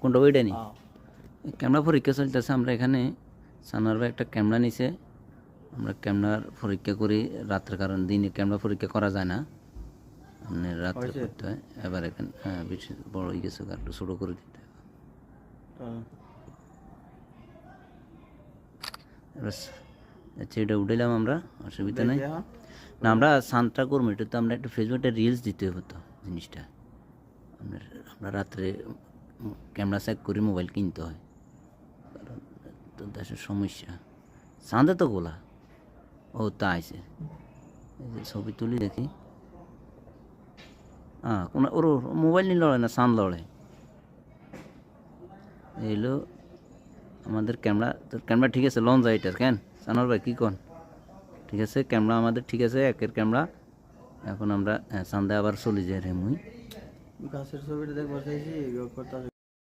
কোনটা ওইটা নি ক্যামেরা পরীক্ষা চলতেছে। আমরা এখানে সানোয়ার ভাই একটা ক্যামেরা নিছে, আমরা ক্যামেরার পরীক্ষা করি রাত্রে, কারণ দিনে ক্যামেরা পরীক্ষা করা যায় না, মানে রাত্রে করতে হয়। এবার এখানে হ্যাঁ বেশি বড় হয়ে গেছে, একটু ছোটো করে দিতে হবে। এবার আচ্ছা এটা উঠাইলাম আমরা, অসুবিধা নেই। না আমরা সানটা করবো, এটা তো আমরা একটু ফেসবুকে রিলস দিতে হতো জিনিসটা। আমরা রাত্রে ক্যামেরা চেক করি, মোবাইল কিনতে হয়, কারণ তো দেশের সমস্যা। চাঁদে তো গোলা ও তা আইসে, এই যে ছবি তুলি দেখি। হ্যাঁ কোনো ওর মোবাইল নিয়ে লড়ে না, চাঁদ লড়ে। এলো আমাদের ক্যামেরা, তো ক্যামেরা ঠিক আছে, লঞ্চ এটার কেন সানোয়ার ভাই কী কন? ঠিক আছে ক্যামেরা আমাদের ঠিক আছে, একের ক্যামেরা। এখন আমরা চাঁদে আবার চলে যাই রে মুই গাছের ছবিটা দেখবার চাইছি।